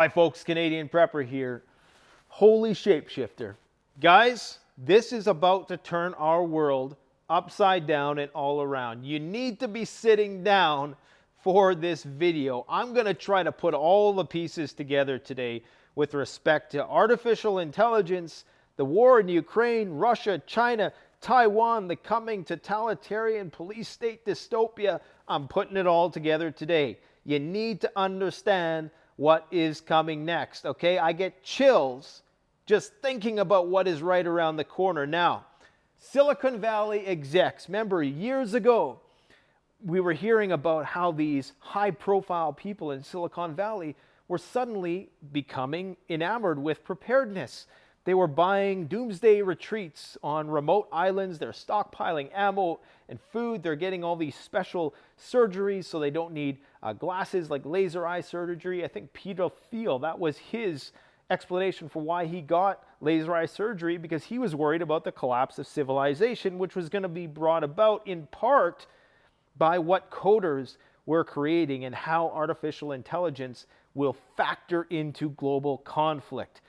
Hi folks, Canadian Prepper here. Holy shapeshifter. Guys, this is about to turn our world upside down and all around. You need to be sitting down for this video. I'm going to try to put all the pieces together today with respect to artificial intelligence, the war in Ukraine, Russia, China, Taiwan, the coming totalitarian police state dystopia. I'm putting it all together today. You need to understand what is coming next, okay? I get chills just thinking about what is right around the corner. Now, Silicon Valley execs, remember years ago, we were hearing about how these high-profile people in Silicon Valley were suddenly becoming enamored with preparedness. They were buying doomsday retreats on remote islands. They're stockpiling ammo and food. They're getting all these special surgeries so they don't need glasses like laser eye surgery. I think Peter Thiel, that was his explanation for why he got laser eye surgery, because he was worried about the collapse of civilization, which was going to be brought about in part by what coders were creating and how artificial intelligence will factor into global conflict.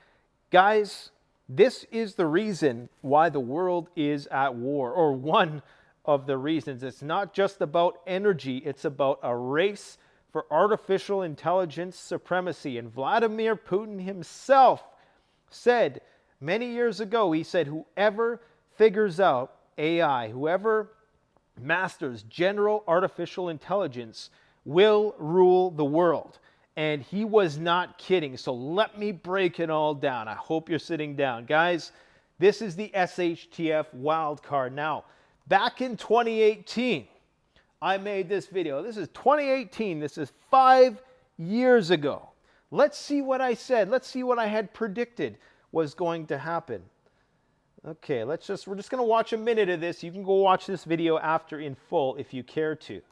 Guys, this is the reason why the world is at war, or one of the reasons. It's not just about energy, it's about a race for artificial intelligence supremacy. And Vladimir Putin himself said many years ago, he said, whoever figures out AI, whoever masters general artificial intelligence will rule the world. And he was not kidding. So let me break it all down. I hope you're sitting down. Guys, this is the SHTF wildcard. Now, back in 2018, I made this video. This is 2018. This is 5 years ago. Let's see what I said. Let's see what I had predicted was going to happen. Okay, we're just going to watch a minute of this. You can go watch this video after in full if you care to.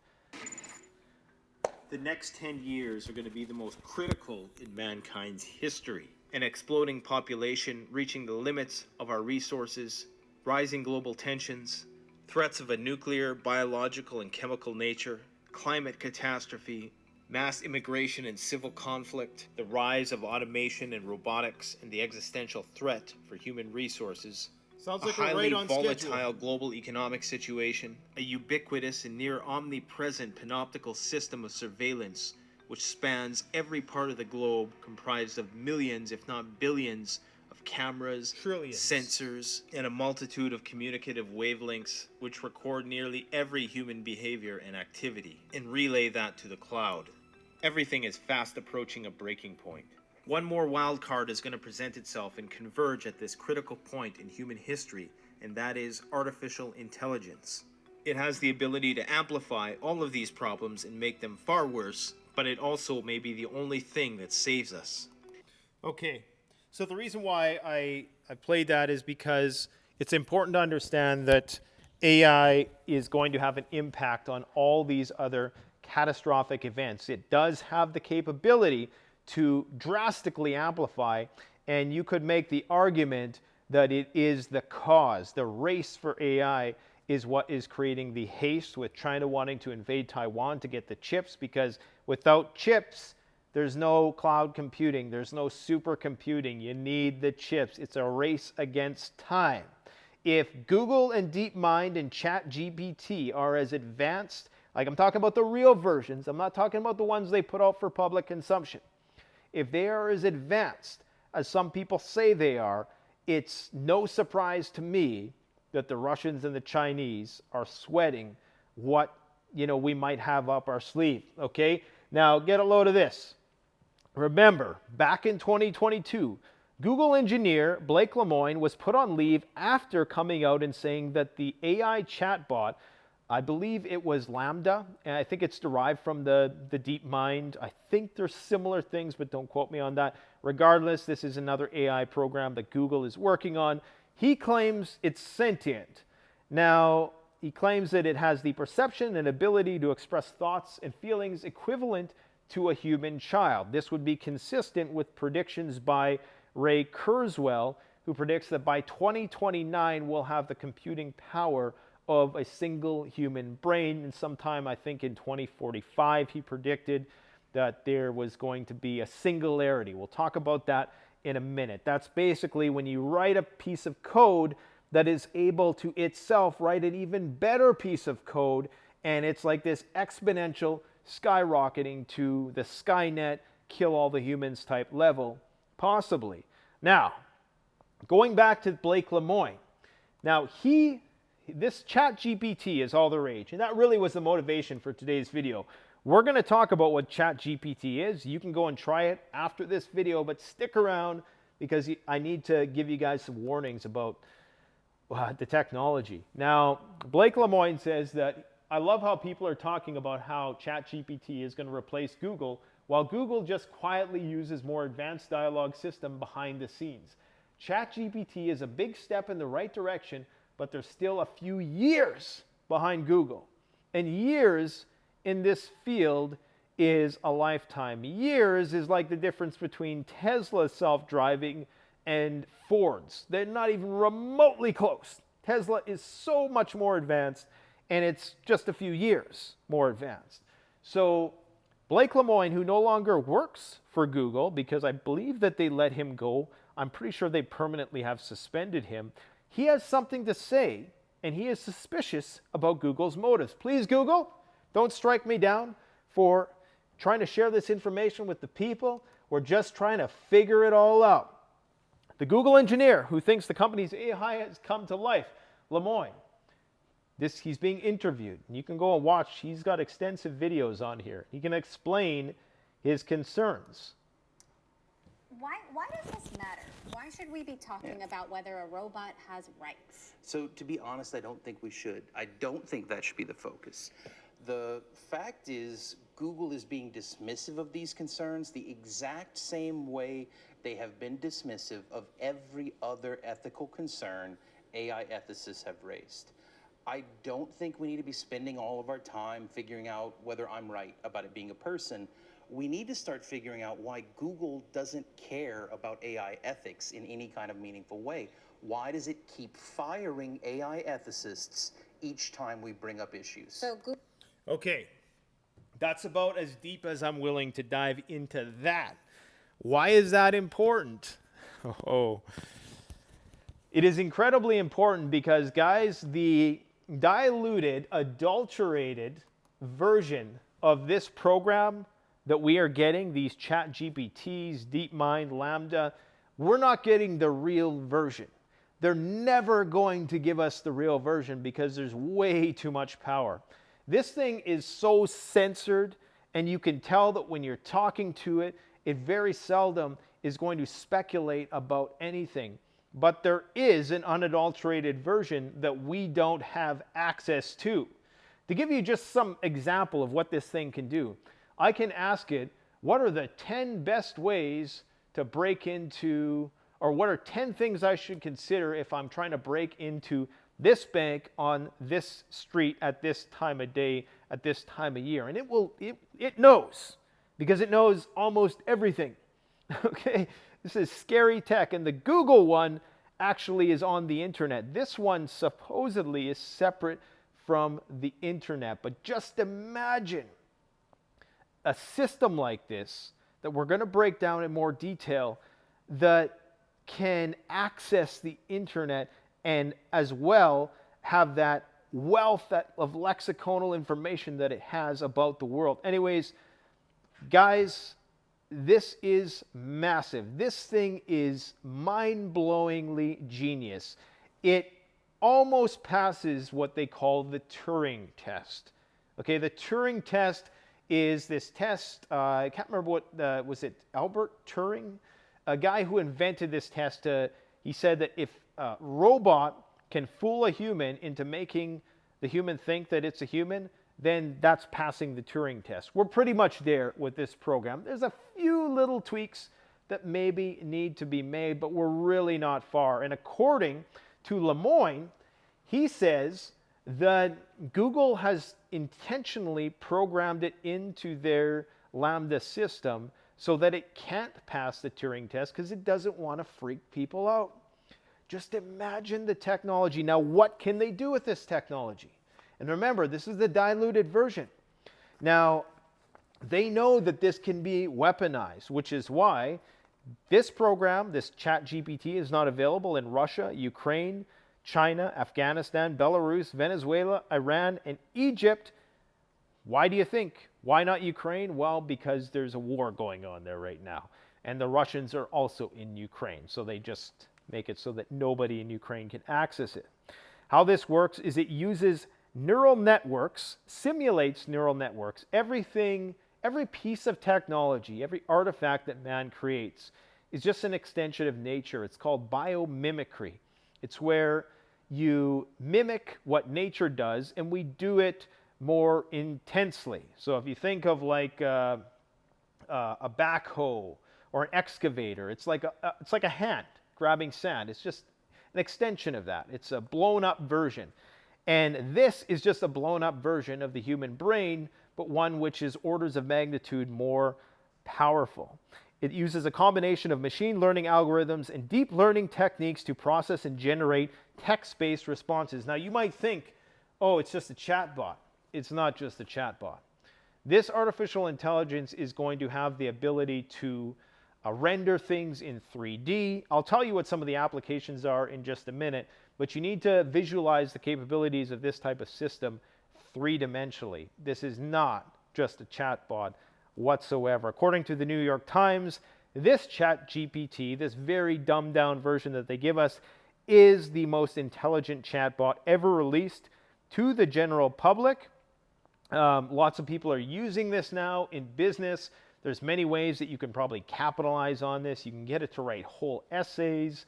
The next 10 years are going to be the most critical in mankind's history. An exploding population reaching the limits of our resources, rising global tensions, threats of a nuclear, biological, and chemical nature, climate catastrophe, mass immigration and civil conflict, the rise of automation and robotics, and the existential threat for human resources. Sounds A like we're highly right on volatile schedule. global economic situation, a ubiquitous and near omnipresent panoptical system of surveillance which spans every part of the globe, comprised of millions, if not billions, of cameras, Trillions. sensors, and a multitude of communicative wavelengths which record nearly every human behavior and activity and relay that to the cloud. Everything is fast approaching a breaking point. One more wild card is going to present itself and converge at this critical point in human history, and that is artificial intelligence. It has the ability to amplify all of these problems and make them far worse, but it also may be the only thing that saves us. Okay, so the reason why I played that is because it's important to understand that AI is going to have an impact on all these other catastrophic events. It does have the capability to drastically amplify, and you could make the argument that it is the cause. The race for AI is what is creating the haste with China wanting to invade Taiwan to get the chips, because without chips, there's no cloud computing, there's no supercomputing. You need the chips. It's a race against time. If Google and DeepMind and ChatGPT are as advanced, like I'm talking about the real versions, I'm not talking about the ones they put out for public consumption. If they are as advanced as some people say they are, it's no surprise to me that the Russians and the Chinese are sweating what we might have up our sleeve. Okay, now get a load of this. Remember, back in 2022, Google engineer Blake Lemoine was put on leave after coming out and saying that the AI chatbot, I believe it was Lambda, and I think it's derived from the DeepMind. I think there's similar things, but don't quote me on that. Regardless, this is another AI program that Google is working on. He claims it's sentient. Now, he claims that it has the perception and ability to express thoughts and feelings equivalent to a human child. This would be consistent with predictions by Ray Kurzweil, who predicts that by 2029 we'll have the computing power of a single human brain. And sometime, I think in 2045, he predicted that there was going to be a singularity. We'll talk about that in a minute. That's basically when you write a piece of code that is able to itself write an even better piece of code, and it's like this exponential skyrocketing to the Skynet, kill all the humans type level, possibly. Now, going back to Blake Lemoine. Now, this ChatGPT is all the rage, and that really was the motivation for today's video. We're going to talk about what ChatGPT is. You can go and try it after this video, but stick around because I need to give you guys some warnings about the technology. Now, Blake Lemoine says that, I love how people are talking about how ChatGPT is going to replace Google, while Google just quietly uses more advanced dialogue system behind the scenes. ChatGPT is a big step in the right direction, but there's still a few years behind Google. And years in this field is a lifetime. Years is like the difference between Tesla's self-driving and Ford's. They're not even remotely close. Tesla is so much more advanced, and it's just a few years more advanced. So Blake Lemoine, who no longer works for Google, because I believe that they let him go, I'm pretty sure they permanently have suspended him, he has something to say, and he is suspicious about Google's motives. Please, Google, don't strike me down for trying to share this information with the people. We're just trying to figure it all out. The Google engineer who thinks the company's AI has come to life, Lemoine, he's being interviewed. And you can go and watch. He's got extensive videos on here. He can explain his concerns. Why does this matter? Why should we be talking about whether a robot has rights? So to be honest, I don't think we should. I don't think that should be the focus. The fact is, Google is being dismissive of these concerns the exact same way they have been dismissive of every other ethical concern AI ethicists have raised. I don't think we need to be spending all of our time figuring out whether I'm right about it being a person. We need to start figuring out why Google doesn't care about AI ethics in any kind of meaningful way. Why does it keep firing AI ethicists each time we bring up issues? So Okay, that's about as deep as I'm willing to dive into that. Why is that important? Oh, it is incredibly important because, guys, the diluted, adulterated version of this program that we are getting, these Chat GPTs, DeepMind, Lambda, we're not getting the real version. They're never going to give us the real version because there's way too much power. This thing is so censored, and you can tell that when you're talking to it, it very seldom is going to speculate about anything. But there is an unadulterated version that we don't have access to. To give you just some example of what this thing can do, I can ask it, what are the 10 best ways to break into, or what are 10 things I should consider if I'm trying to break into this bank on this street at this time of day, at this time of year? And it knows, because it knows almost everything. Okay, this is scary tech, and the Google one actually is on the internet. This one supposedly is separate from the internet, but just imagine a system like this that we're going to break down in more detail that can access the internet and as well have that wealth of lexiconal information that it has about the world. Anyways, guys, this is massive. This thing is mind-blowingly genius. It almost passes what they call the Turing test. Okay, the Turing test is this test, I can't remember what, was it Albert Turing? A guy who invented this test, he said that if a robot can fool a human into making the human think that it's a human, then that's passing the Turing test. We're pretty much there with this program. There's a few little tweaks that maybe need to be made, but we're really not far. And according to Lemoine, he says that Google has intentionally programmed it into their Lambda system so that it can't pass the Turing test because it doesn't want to freak people out. Just imagine the technology. Now, what can they do with this technology? And remember, this is the diluted version. Now, They know that this can be weaponized, which is why this program, this ChatGPT, is not available in Russia, Ukraine, China, Afghanistan, Belarus, Venezuela, Iran, and Egypt. Why do you think? Why not Ukraine? Well, because there's a war going on there right now. And the Russians are also in Ukraine. So they just make it so that nobody in Ukraine can access it. How this works is it uses neural networks, simulates neural networks. Everything, every piece of technology, every artifact that man creates is just an extension of nature. It's called biomimicry. It's where you mimic what nature does, and we do it more intensely. So if you think of like a backhoe or an excavator, it's like a hand grabbing sand. It's just an extension of that. It's a blown up version. And this is just a blown up version of the human brain, but one which is orders of magnitude more powerful. It uses a combination of machine learning algorithms and deep learning techniques to process and generate text-based responses. Now you might think, oh, it's just a chatbot. It's not just a chatbot. This artificial intelligence is going to have the ability to render things in 3D. I'll tell you what some of the applications are in just a minute, but you need to visualize the capabilities of this type of system three-dimensionally. This is not just a chatbot whatsoever. According to the New York Times, this ChatGPT, this very dumbed-down version that they give us, is the most intelligent chatbot ever released to the general public. Lots of people are using this now in business. There's many ways that you can probably capitalize on this. You can get it to write whole essays,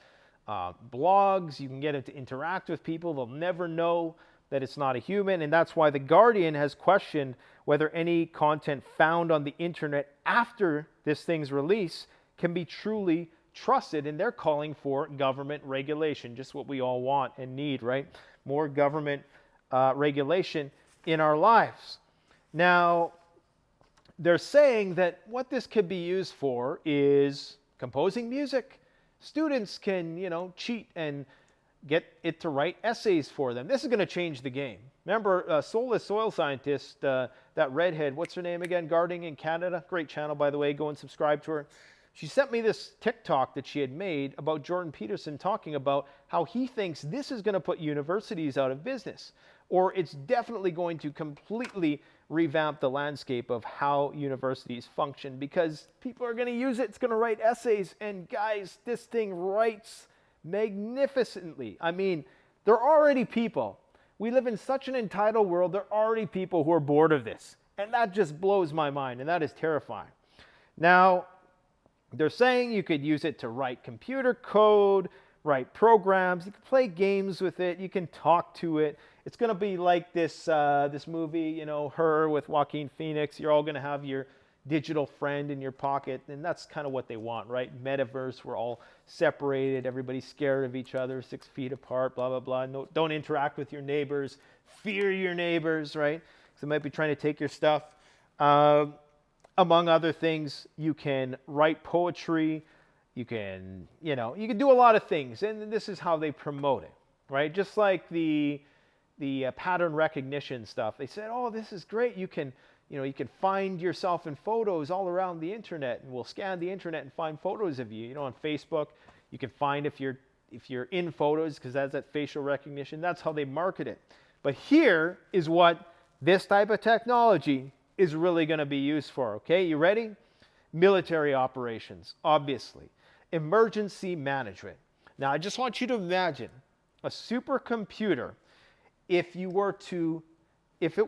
blogs. You can get it to interact with people. They'll never know that it's not a human. And that's why The Guardian has questioned whether any content found on the internet after this thing's release can be truly trusted. And they're calling for government regulation, just what we all want and need, right? More government regulation in our lives. Now, they're saying that what this could be used for is composing music. Students can, cheat and get it to write essays for them. This is going to change the game. Remember, Soulless Soil Scientist, that redhead, what's her name again? Gardening in Canada. Great channel, by the way. Go and subscribe to her. She sent me this TikTok that she had made about Jordan Peterson talking about how he thinks this is going to put universities out of business, or it's definitely going to completely revamp the landscape of how universities function because people are going to use it. It's going to write essays. And guys, this thing writes magnificently. I mean, there are already people. We live in such an entitled world. There are already people who are bored of this. And that just blows my mind. And that is terrifying. Now, they're saying you could use it to write computer code, write programs. You can play games with it. You can talk to it. It's going to be like this movie, Her with Joaquin Phoenix. You're all going to have your digital friend in your pocket. And that's kind of what they want, right? Metaverse, we're all separated. Everybody's scared of each other, 6 feet apart, blah, blah, blah. No, don't interact with your neighbors. Fear your neighbors, right? Because they might be trying to take your stuff. Among other things, you can write poetry. You can, you can do a lot of things. And this is how they promote it, right? Just like the pattern recognition stuff. They said, oh, this is great. You can find yourself in photos all around the internet, and we'll scan the internet and find photos of you. On Facebook, you can find if you're in photos because that's that facial recognition. That's how they market it. But here is what this type of technology is really going to be used for. Okay, you ready? Military operations, obviously. Emergency management. Now, I just want you to imagine a supercomputer if it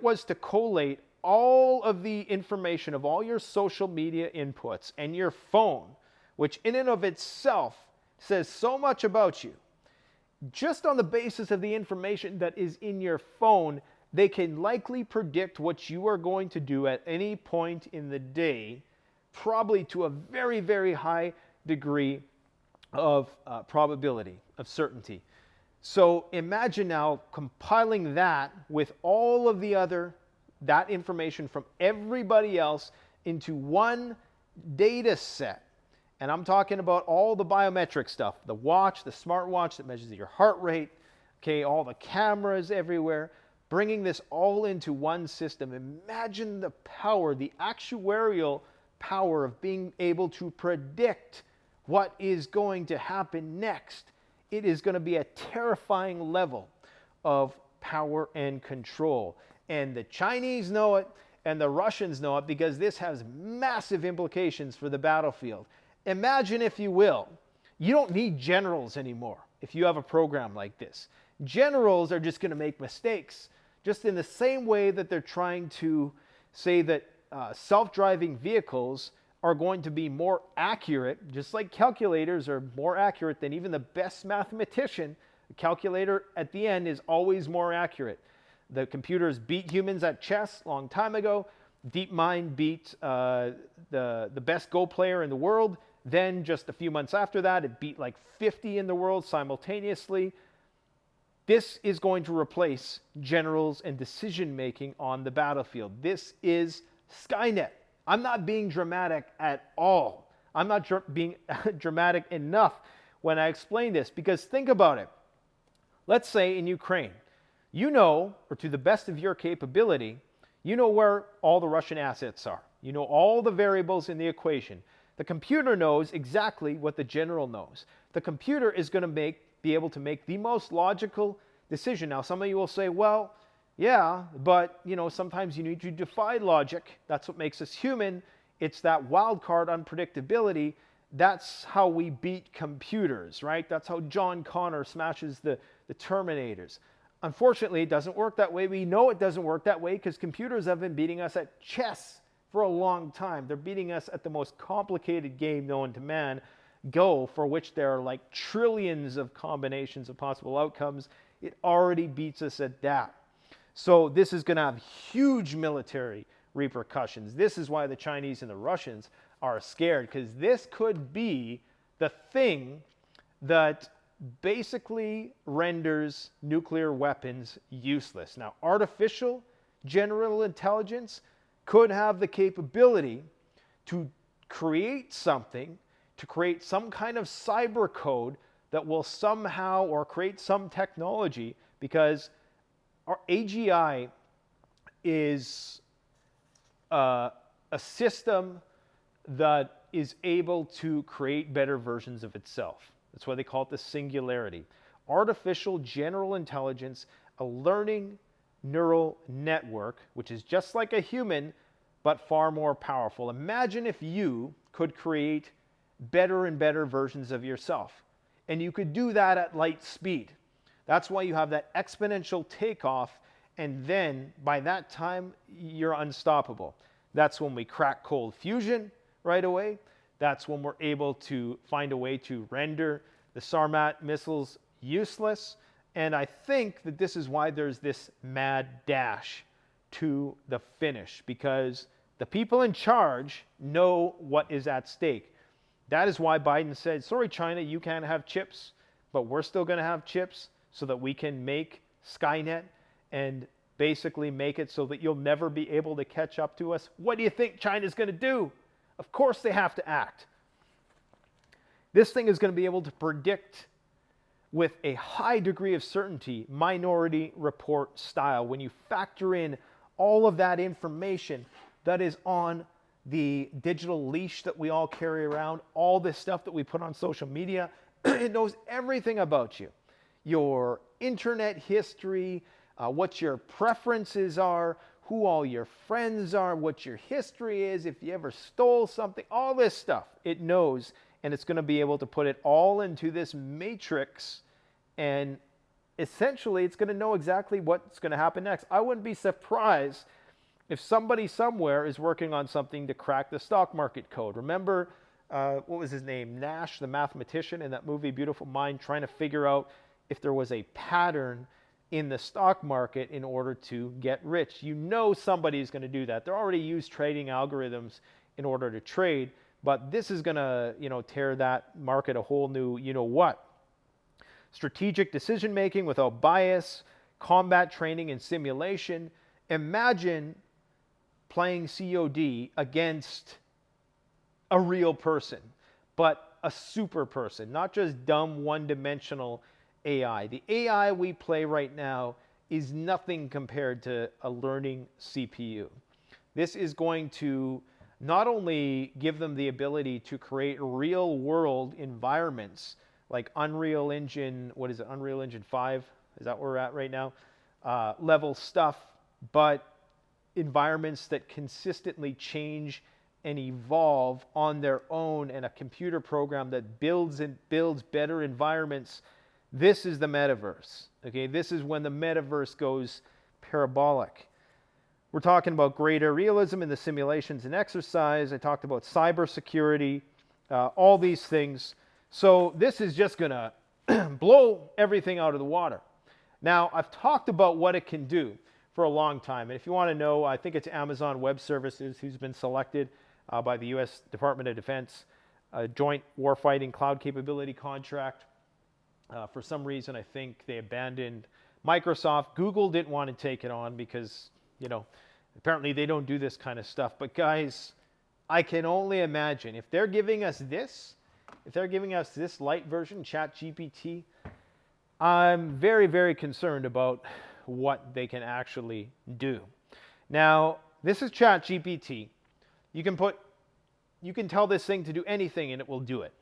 was to collate all of the information of all your social media inputs and your phone, which in and of itself says so much about you. Just on the basis of the information that is in your phone, they can likely predict what you are going to do at any point in the day, probably to a very, very high degree of probability, of certainty. So imagine now compiling that with all of that information from everybody else into one data set. And I'm talking about all the biometric stuff, the watch, the smartwatch that measures your heart rate, okay, all the cameras everywhere. bringing this all into one system. Imagine the power, the actuarial power of being able to predict what is going to happen next. It is going to be a terrifying level of power and control. And the Chinese know it, and the Russians know it, because this has massive implications for the battlefield. Imagine, if you will, you don't need generals anymore if you have a program like this. Generals are just going to make mistakes, just in the same way that they're trying to say that self-driving vehicles are going to be more accurate, just like calculators are more accurate than even the best mathematician. The calculator at the end is always more accurate. The computers beat humans at chess a long time ago. DeepMind beat the best Go player in the world. Then just a few months after that, it beat like 50 in the world simultaneously. This is going to replace generals and decision-making on the battlefield. This is Skynet. I'm not being dramatic at all. I'm not being dramatic enough when I explain this, because think about it. Let's say in Ukraine, you know, or to the best of your capability, you know where all the Russian assets are. You know all the variables in the equation. The computer knows exactly what the general knows. The computer is going to be able to make the most logical decision. Now, some of you will say, well, yeah, but sometimes you need to defy logic. That's what makes us human. It's that wild card unpredictability. That's how we beat computers, right? That's how John Connor smashes the Terminators. Unfortunately, it doesn't work that way. We know it doesn't work that way because computers have been beating us at chess for a long time. They're beating us at the most complicated game known to man, Go, for which there are like trillions of combinations of possible outcomes. It already beats us at that. So this is going to have huge military repercussions. This is why the Chinese and the Russians are scared, because this could be the thing that basically renders nuclear weapons useless. Now, artificial general intelligence could have the capability to create something, to create some kind of cyber code that will somehow, or create some technology, because our AGI is a system that is able to create better versions of itself. That's why they call it the singularity. Artificial general intelligence, a learning neural network, which is just like a human, but far more powerful. Imagine if you could create better and better versions of yourself. And you could do that at light speed. That's why you have that exponential takeoff, and then by that time, you're unstoppable. That's when we crack cold fusion right away. That's when we're able to find a way to render the Sarmat missiles useless. And I think that this is why there's this mad dash to the finish, because the people in charge know what is at stake. That is why Biden said, sorry, China, you can't have chips, but we're still going to have chips so that we can make Skynet and basically make it so that you'll never be able to catch up to us. What do you think China's going to do? Of course they have to act. This thing is going to be able to predict with a high degree of certainty, Minority Report style, when you factor in all of that information that is on the digital leash that we all carry around, all this stuff that we put on social media. It knows everything about you, your internet history, what your preferences are, who all your friends are, what your history is, if you ever stole something, all this stuff it knows, and it's going to be able to put it all into this matrix, and essentially it's going to know exactly what's going to happen next. I wouldn't be surprised if somebody somewhere is working on something to crack the stock market code. Remember, what was his name? Nash, the mathematician in that movie Beautiful Mind, trying to figure out if there was a pattern in the stock market in order to get rich. You know somebody's going to do that. They're already used trading algorithms in order to trade, but this is going to, tear that market a whole new, what. Strategic decision making without bias, combat training and simulation. Imagine playing COD against a real person, but a super person, not just dumb one-dimensional AI. The AI we play right now is nothing compared to a learning CPU. This is going to not only give them the ability to create real world environments like Unreal Engine, what is it, Unreal Engine 5? Is that where we're at right now? Level stuff, but environments that consistently change and evolve on their own, and a computer program that builds better environments. This is the metaverse. Okay, this is when the metaverse goes parabolic. We're talking about greater realism in the simulations and exercise. I talked about cybersecurity, all these things. So this is just going to blow everything out of the water. Now, I've talked about what it can do for a long time. And if you want to know, I think it's Amazon Web Services who's been selected by the U.S. Department of Defense, a joint warfighting cloud capability contract. For some reason, I think they abandoned Microsoft. Google didn't want to take it on because, you know, apparently they don't do this kind of stuff. But guys, I can only imagine if they're giving us this, light version, ChatGPT, I'm very, very concerned about what they can actually do. Now, this is ChatGPT. You can tell this thing to do anything and it will do it.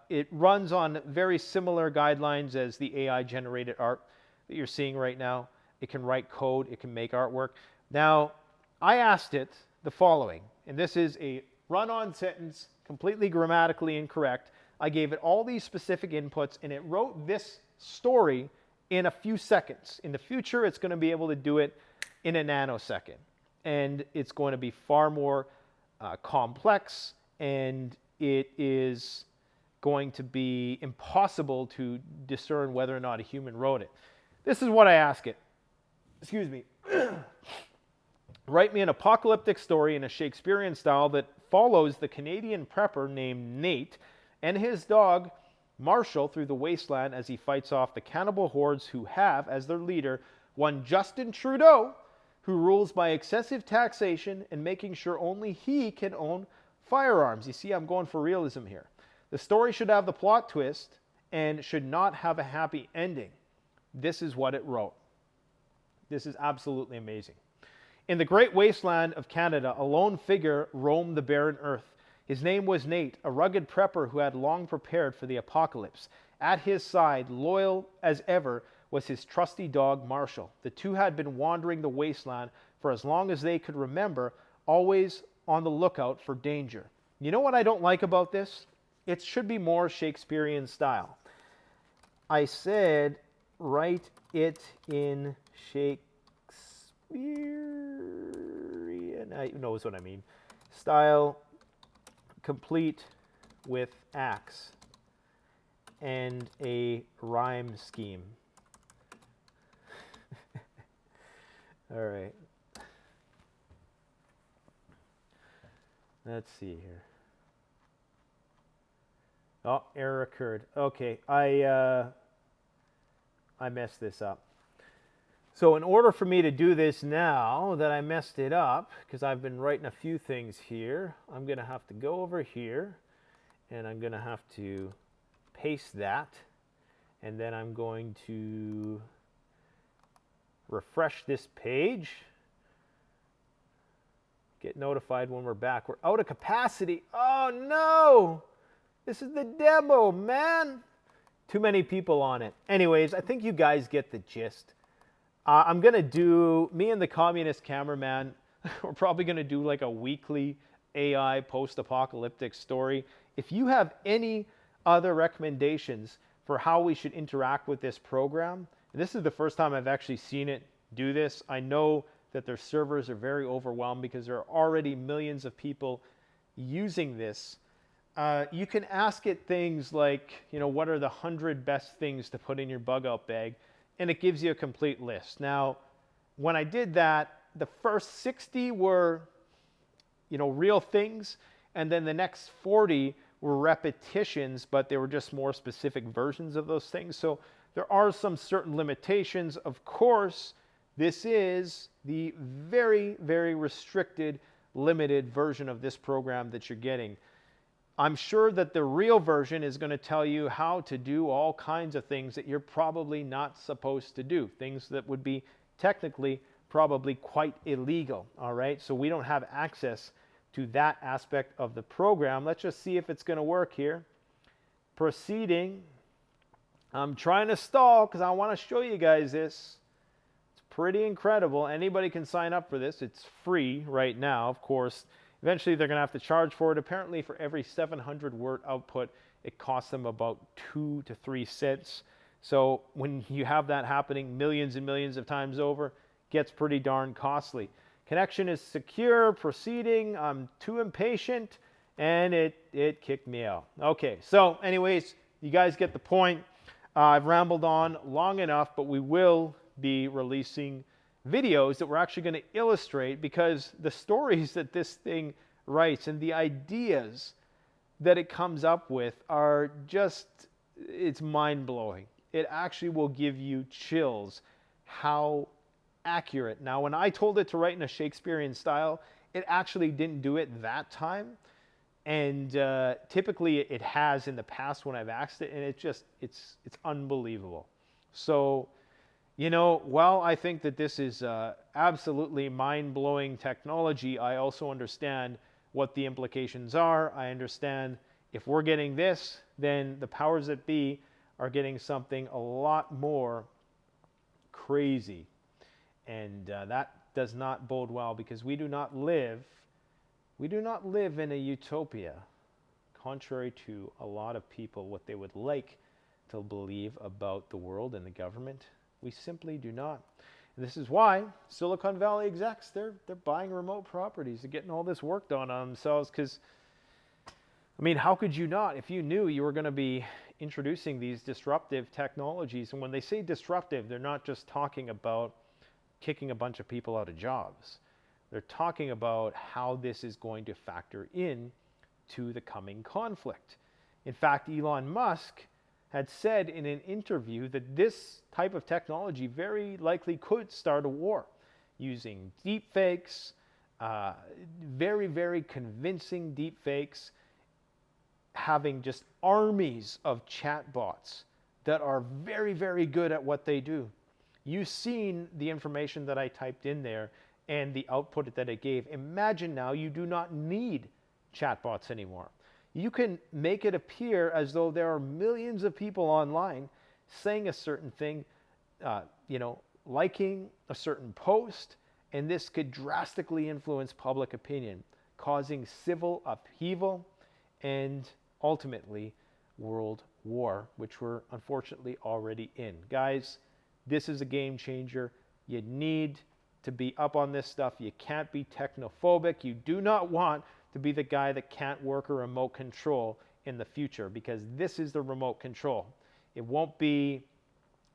It runs on very similar guidelines as the AI-generated art that you're seeing right now. It can write code. It can make artwork. Now, I asked it the following, and this is a run-on sentence, completely grammatically incorrect. I gave it all these specific inputs, and it wrote this story in a few seconds. In the future, it's going to be able to do it in a nanosecond, and it's going to be far more complex, and it is going to be impossible to discern whether or not a human wrote it. This is what I ask it. Excuse me. Write me an apocalyptic story in a Shakespearean style that follows the Canadian prepper named Nate and his dog Marshall through the wasteland as he fights off the cannibal hordes who have, as their leader, one Justin Trudeau, who rules by excessive taxation and making sure only he can own firearms. You see, I'm going for realism here. The story should have the plot twist and should not have a happy ending. This is what it wrote. This is absolutely amazing. In the great wasteland of Canada, a lone figure roamed the barren earth. His name was Nate, a rugged prepper who had long prepared for the apocalypse. At his side, loyal as ever, was his trusty dog Marshall. The two had been wandering the wasteland for as long as they could remember, always on the lookout for danger. You know what I don't like about this? It should be more Shakespearean style. I said, write it in Shakespearean, knows what I mean, style, complete with acts and a rhyme scheme. All right. Let's see here. Oh, error occurred. Okay, I messed this up. So in order for me to do this now that I messed it up, because I've been writing a few things here, I'm going to have to go over here, and I'm going to have to paste that, and then I'm going to refresh this page, get notified when we're back. We're out of capacity. Oh no! This is the demo, man! Too many people on it. Anyways, I think you guys get the gist. I'm going to do, me and the communist cameraman, we're probably going to do like a weekly AI post-apocalyptic story. If you have any other recommendations for how we should interact with this program, and this is the first time I've actually seen it do this. I know that their servers are very overwhelmed because there are already millions of people using this. You can ask it things like, you know, what are the 100 best things to put in your bug out bag? And it gives you a complete list. Now, when I did that, the first 60 were, you know, real things, and then the next 40 were repetitions, but they were just more specific versions of those things. So there are some certain limitations. Of course, this is the very, very restricted, limited version of this program that you're getting. I'm sure that the real version is going to tell you how to do all kinds of things that you're probably not supposed to do, things that would be technically probably quite illegal, all right? So we don't have access to that aspect of the program. Let's just see if it's going to work here. Proceeding. I'm trying to stall because I want to show you guys this. It's pretty incredible. Anybody can sign up for this. It's free right now, of course. Eventually, they're going to have to charge for it. Apparently, for every 700 word output, it costs them about 2 to 3 cents. So when you have that happening millions and millions of times over, it gets pretty darn costly. Connection is secure. Proceeding. I'm too impatient, and it kicked me out. Okay, so anyways, you guys get the point. I've rambled on long enough, but we will be releasing videos that we're actually going to illustrate, because the stories that this thing writes and the ideas that it comes up with are just, it's mind-blowing. It actually will give you chills how accurate. Now, when I told it to write in a Shakespearean style, it actually didn't do it that time. And typically it has in the past when I've asked it, and it's unbelievable. So, you know, while I think that this is absolutely mind-blowing technology, I also understand what the implications are. I understand if we're getting this, then the powers that be are getting something a lot more crazy. And that does not bode well, because we do not live in a utopia, contrary to a lot of people, what they would like to believe about the world and the government. We simply do not. And this is why Silicon Valley execs, they're buying remote properties. They're getting all this work done on themselves, because, I mean, how could you not? If you knew you were going to be introducing these disruptive technologies, and when they say disruptive, they're not just talking about kicking a bunch of people out of jobs. They're talking about how this is going to factor in to the coming conflict. In fact, Elon Musk had said in an interview that this type of technology very likely could start a war using deep fakes, very, very convincing deep fakes, having just armies of chatbots that are very, very good at what they do. You've seen the information that I typed in there and the output that it gave. Imagine now you do not need chatbots anymore. You can make it appear as though there are millions of people online saying a certain thing, liking a certain post, and this could drastically influence public opinion, causing civil upheaval and ultimately world war, which we're unfortunately already in. Guys, this is a game changer. You need to be up on this stuff. You can't be technophobic. You do not want to be the guy that can't work a remote control in the future, because this is the remote control. It won't be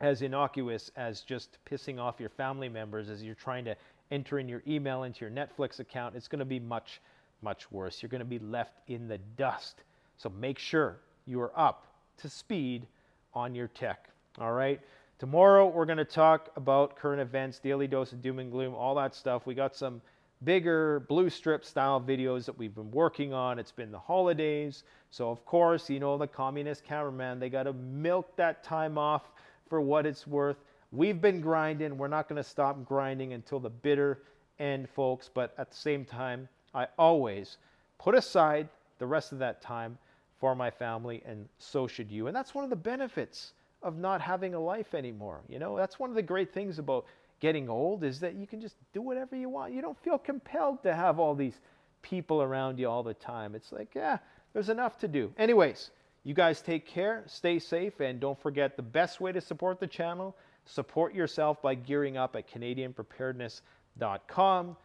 as innocuous as just pissing off your family members as you're trying to enter in your email into your Netflix account. It's going to be much, much worse. You're going to be left in the dust. So make sure you are up to speed on your tech. All right. Tomorrow, we're going to talk about current events, daily dose of doom and gloom, all that stuff. We got some bigger blue strip style videos that we've been working on. It's been the holidays. So, of course, you know, the communist cameraman, they got to milk that time off for what it's worth. We've been grinding. We're not going to stop grinding until the bitter end, folks. But at the same time, I always put aside the rest of that time for my family, and so should you. And that's one of the benefits of not having a life anymore. You know, that's one of the great things about getting old, is that you can just do whatever you want. You don't feel compelled to have all these people around you all the time. It's like, yeah, there's enough to do. Anyways, you guys take care, stay safe, and don't forget, the best way to support the channel, support yourself by gearing up at CanadianPreparedness.com.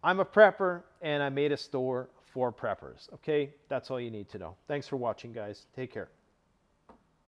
I'm a prepper, and I made a store for preppers. Okay, that's all you need to know. Thanks for watching, guys. Take care.